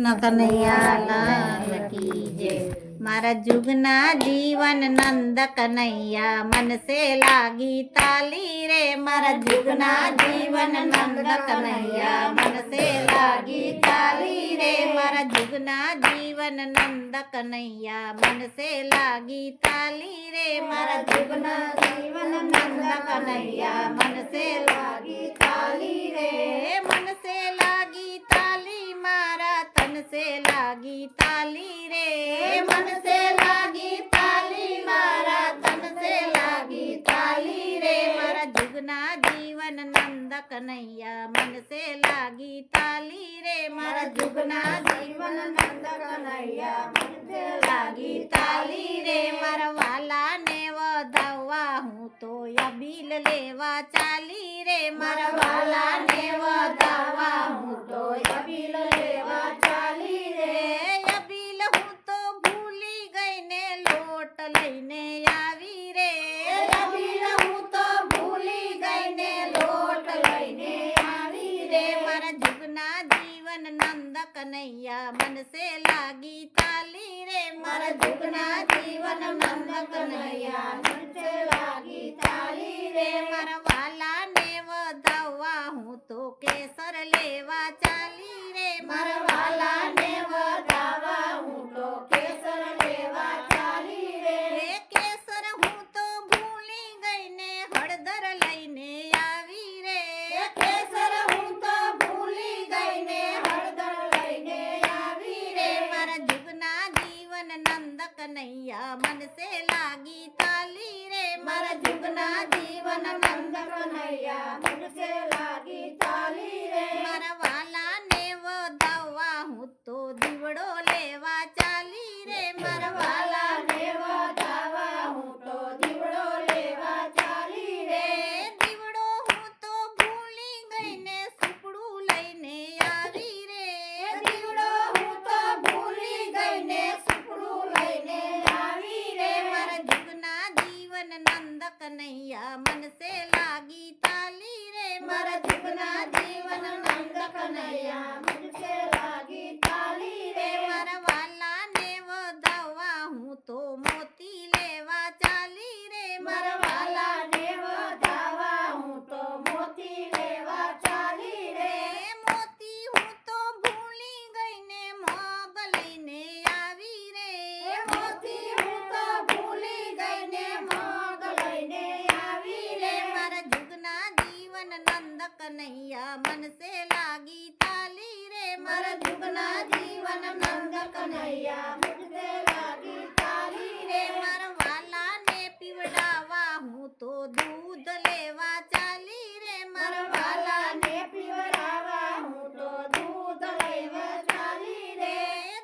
કનૈયા લાલ કી જય। મારા જુગના જીવન નંદ કનૈયા મનસે લાગી તાલી રે। મારા જુગના જીવન નંદ કનૈયા મનસે લાગી તાલી રે। મારા જુગના જીવન નંદ કનૈયા મનસે લાગી તાલી રે। મારા જુગના જીવન નંદ કનૈયા મનસે લાગી તાલી રે। મનસે લાગી તાલી મારા તનસે લાગી તાલી રે। મનસે લાગી તાલી મારા તનસે લાગી તાલી રે। મારા જુગના જીવન નંદ કનૈયા મનસે લાગી તાલી રે। મારા જુગના જીવન નંદ કનૈયા મનસે લાગી તાલી રે। મારા વાલાને વધાવવા હું તો અબીલ લેવા ચાલી રે। મારા વાલાને વધાવવા હું તો અબીલ લેવા ચાલી રે। અબીલ હું તો ભૂલી ગઈ ને લોટ લઈને આવી રે। અબીલ હું તો ભૂલી ગઈ ને લોટ લઈને આવી રે। મારા જુગના જીવન નંદ કનૈયા મનસે લાગી તાલી રે। મારા જુગના જીવન નંદ કનૈયા મનસે લાગી તાલી રે। મારા વાલાને વધાવવા હું તો કેસર લેવા ચાલી રે। મારા વાલાને વધાવવા હું તો કેસર લેવા ચાલી રે। કેસર હું તો ભૂલી ગઈ ને હળદર લઈને આવી રે। કેસર હું તો ભૂલી ગઈ ને હળદર લઈને આવી રે। મારા જુગના જીવન નંદ કનૈયા મનસે લાગી તાલી રે। મારા જુગના જીવન નંદ કનૈયા મનસે લાગી તાલી રે। મારા વાલાને વધાવવા હું તો દીવડો લેવા ચાલી રે। મારા વાલાને વધાવવા હું તો દીવડો લેવા ચાલી રે। દીવડો હું તો ભૂલી ગઈ ને સુપડું લઈને આવી રે। દીવડો હું તો ભૂલી ગઈ ને સુપડું લઈને આવી રે। મારા જુગના જીવન નંદ કનૈયા મનસે લાગી તાલી રે। મારા જુગના જીવન નંદ કનૈયા મનસે લાગી તાલી રે। મારા વાલાને વધાવવા હું તો મોતી લેવા ચાલી રે। મારા વાલાને વધાવવા હું તો મોતી લેવા ચાલી રે। મોતી હું તો ભૂલી ગઈ ને મગ લઈને આવી રે। મોતી હું તો ભૂલી ગઈ ને મગ લઈને આવી રે। મારા જુગના જીવન નંદ કનૈયા મનસે લાગી તાલી રે। મારા જુગના જીવન નંદ કનૈયા મનસે લાગી તાલી રે। મારા વાલાને પીવડાવવા હું તો દૂધ લેવા ચાલી રે। મારા વાલાને પીવડાવવા હું તો દૂધ લેવા ચાલી રે।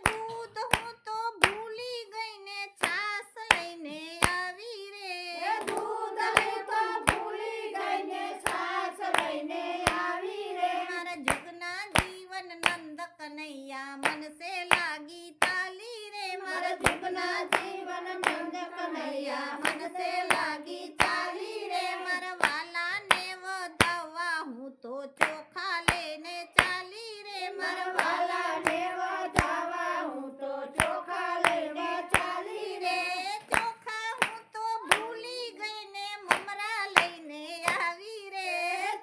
દૂધ હું તો ભૂલી ગઈ ને છાસ લઈને આવી રે। દૂધ હું તો ભૂલી ગઈ ને છાસ લઈને આવી રે। મારા જુગના જીવન નંદ કનૈયા મનસે લાગી તાલી રે। મારા જુગના જીવન નંદ કનૈયા મનસે લાગી તાલી રે। મારા વાલાને વધાવવા હું તો ચોખા લઈને ચાલી રે। મારા વાલાને વધાવવા હું તો ચોખા લઈને ચાલી રે। ચોખા હું તો ભૂલી ગઈ ને મમરા લઈને આવી રે।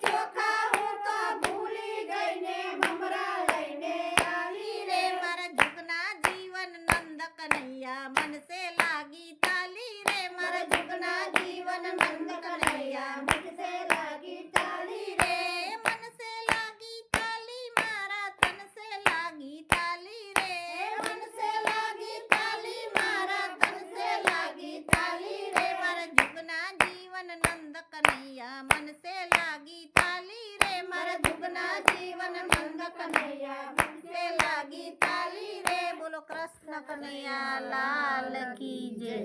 ચોખા હું તો ભૂલી ગઈ ને મમરા લઈને આવી રે। મારા જુગના જીવન નંદ કનૈયા મનસે લાગી તાલી રે। મારા જુગના જીવન નંદ કનૈયા મનસે લાગી તાલી રે। મનસે લાગી તાલી મારા તનસે લાગી તાલી રે। મનસે લાગી તાલી મારા તનસે લાગી તાલી રે। મારા જુગના જીવન નંદ કનૈયા મનસે લાગી તાલી રે। મારા જુગના જીવન નંદ કનૈયા મનસે લાગી તાલી રે। બોલો કૃષ્ણ કનૈયા લાલ કી જય।